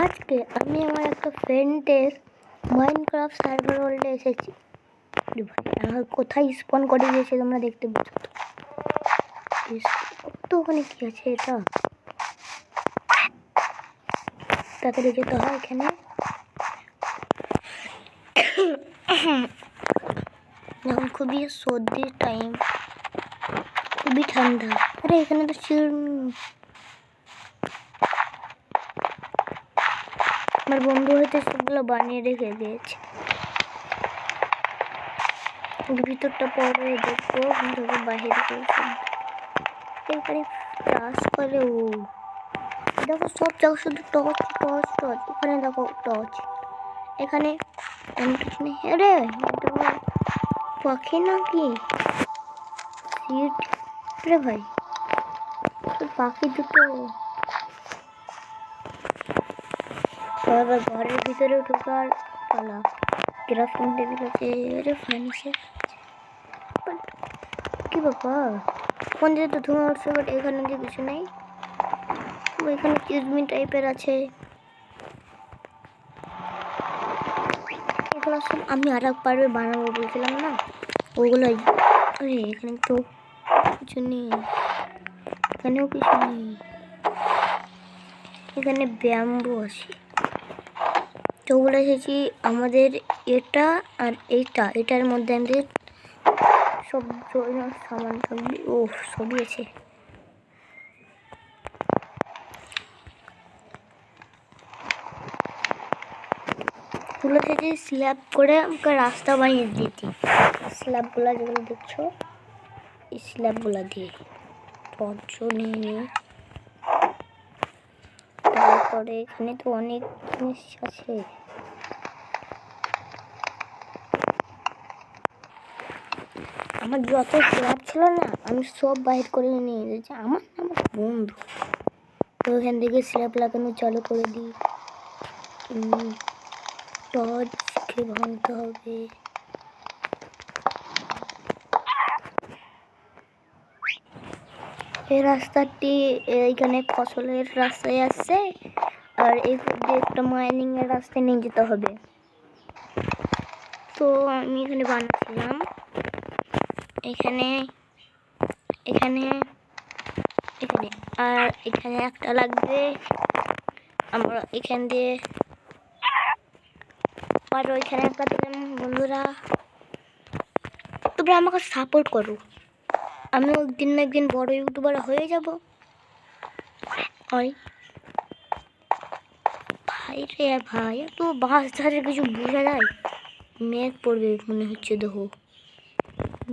আজকে আমি আমার একটা ফ্রেন্ডের মাইনক্রাফট সার্ভার ওয়ার্ল্ডে এসেছি। আমার কোথায় স্পন করে দিয়েছে তোমরা দেখতে পাচ্ছ তো ওখানে কি আছে এটা তাড়াতাড়ি যেতে হয় এখানে। এখন খুবই সর্দির টাইম, খুবই ঠান্ডা। আরে এখানে তো আমার বন্ধু হয়তো সেগুলো বানিয়ে রেখে দিয়েছে। ভিতরটা পরে দেখবো কিন্তু বাহিরে এখানে ক্লাস করে। ও দেখো সব জায়গা শুধু টর্চ টর্চ টর্চ। ওখানে দেখো টর্চ, এখানে কিছু নেই। আরে পাখি নাকি সিট? আরে ভাই পাখি দুটো আবার ঘরের ভিতরে ঢোকার পালা। ক্রাফটিং টেবিল আছে। আরে ফার্নিচার কি বাবা কোন দিকে তো ধোঁয়া উঠছে, বাট এখানে যে কিছু নেই। এখানে চিজমি টাইপের আছে। এগুলো সব আমি আর এক পারবে বানাবো বলছিলাম না, ওগুলোই। আরে এখানে তো কিছু নেই, এখানেও কিছু নেই। এখানে ব্যাম্বু আছে। তো ওগুলো এসেছি আমাদের এটা আর এটার মধ্যে আমাদের সব সামান থাকবে। ও সবই আছে। এগুলো থেকে স্ল্যাব করে আমাকে রাস্তা বানিয়ে দিয়েছি। স্ল্যাবগুলো যেগুলো দেখছো এই স্ল্যাবগুলো দিয়ে টর্চ নিয়ে। তারপরে এখানে তো অনেক জিনিস আছে। আমার যত স্ল্যাব ছিল না আমি সব বাইর করে নিয়ে এসেছি। আমার বন্ধু তো ওখান থেকে স্ল্যাব লাগানো চালু করে দিই। টর্চকে ভাঙতে হবে। এই রাস্তাটি এইখানে ফসলের রাস্তায় আসছে, আর এই দিয়ে একটা মাইনিং এর রাস্তায় নিয়ে যেতে হবে। তো আমি এখানে বানাচ্ছিলাম। এখানে এখানে এখানে আর এখানে একটা লাগবে। আমরা এখান দিয়ে আর ওইখানে একটা দিলাম। বন্ধুরা তোমরা আমাকে সাপোর্ট করো, আমি একদিন না একদিন বড় ইউটিউবার হয়ে যাব। ওই ভাই রে ভাই, তো বাস ধারে কিছু বোঝা যায়? মেঘ পড়বে মনে হচ্ছে। দেখো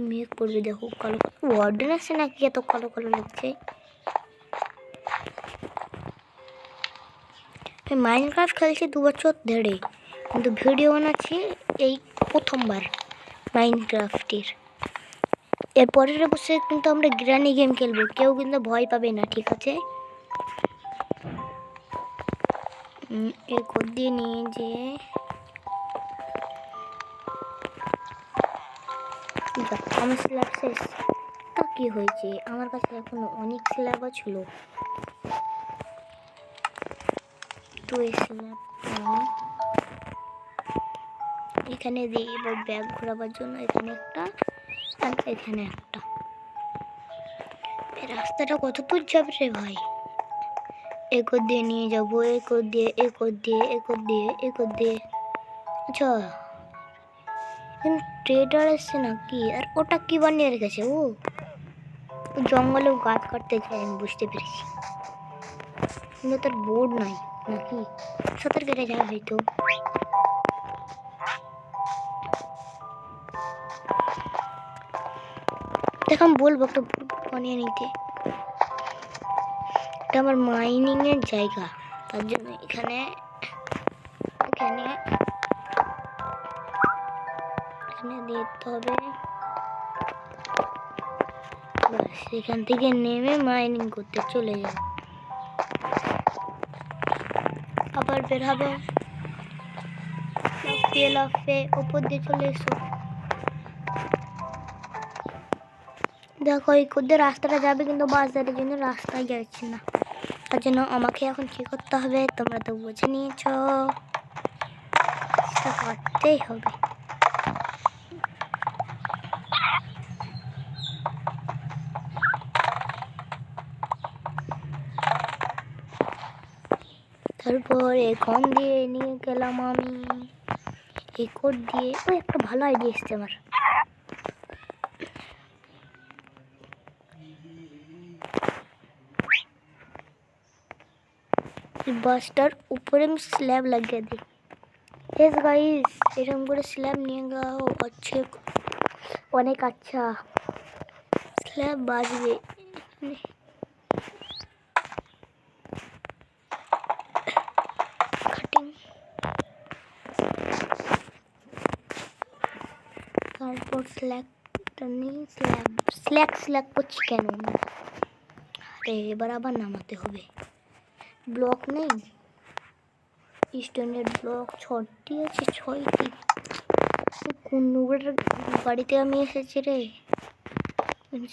মেঘ পড়বে, দেখো কালো ওয়ার্ডেন আছে নাকি এত কালো কালো লাগছে। মাইনক্রাফট খেলছি 2 বছর ধরে, কিন্তু ভিডিও বানাচ্ছি এই প্রথমবার মাইনক্রাফটের। এরপরের বছর কিন্তু আমরা গ্রানি গেম খেলবো, কেউ কিন্তু ভয় পাবে না, ঠিক আছে? এই কোড দিয়ে নিয়ে যে আমার স্ল্যাব শেষ। তা কি হয়েছে, আমার কাছে এখন অনেক স্ল্যাবও ছিল। তো এই স্ল্যাবটা এখানে দিই এবার ব্যাগ ঘোরাবার জন্য। এখানে একটা আর এখানে একটা। এই রাস্তাটা কত দূর যাবে রে ভাই? একর দিয়ে নিয়ে যাবো, একর দিয়ে একর দিয়ে একর দিয়ে একর দিয়ে। আচ্ছা ট্রেডার এসছে নাকি? আর ওটা কি বানিয়ে রেখেছে? ও জঙ্গলেও গাছ কাটতে চাই, আমি বুঝতে পেরেছি। কিন্তু তার বোর্ড নাই নাকি? সাঁতার কেটে যায় হয়তো। দেখ আমি বলবো একটা বানিয়ে নিতে। এটা আমার মাইনিং এর জায়গা, তার জন্য এখানে এখানে এখানে দিতে হবে। সেখান থেকে নেমে মাইনিং করতে চলে যাবে, আবার বের হবে। লাফিয়ে লাফিয়ে উপর দিয়ে চলে এসো। দেখো এই কোদ্দের রাস্তাটা যাবে, কিন্তু বাজারের জন্য রাস্তায় যাচ্ছে না। তার জন্য আমাকে এখন কী করতে হবে তোমরা তো বুঝে নিয়েছ, কাজটা করতেই হবে। তারপর এখন দিয়ে নিয়ে গেলাম আমি এই কোড দিয়ে। ওই একটা ভালো আইডিয়া এসছে আমার। বাসটার উপরে আমি স্ল্যাব লাগিয়ে দিই। यस गाइस, এরকম করে স্ল্যাব নিয়ে যাও, अच्छे অনেক আচ্ছা স্ল্যাব বাজবে। কাটিং, তারপর স্ল্যাগটা নিয়ে স্ল্যাগ করছি কেন? আরে এবার আবার নামাতে হবে। ব্লক নেই, স্ট্যান্ডার্ড ব্লক 6টি আছে, 6টি। কোন নোংরার বাড়িতে আমি এসেছি রে?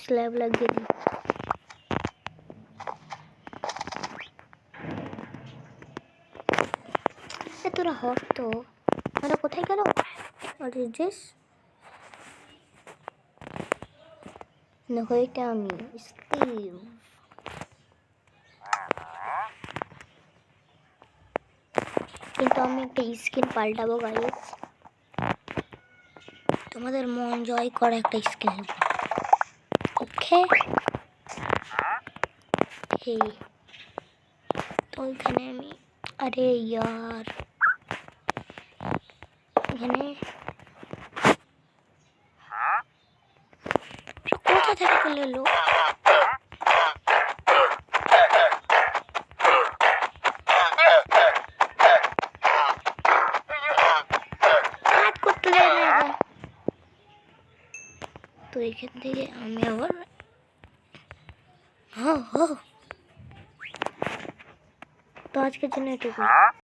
স্ল্যাব লাগিয়ে দিই। তোরা হট তো, ওরা কোথায় গেল? আর জিস দেখো, এটা আমি স্কিল। কিন্তু আমি একটা স্কিন পাল্টাবো গাইস, তোমাদের মন জয় করা একটা স্কিন নেব। ওকে, এই তো এখানে আমি, আরে ইয়ার এখানে কোথা থেকে পেলে লো? তো এখান থেকে আমি আবার তো আজকের জন্য এটুকু।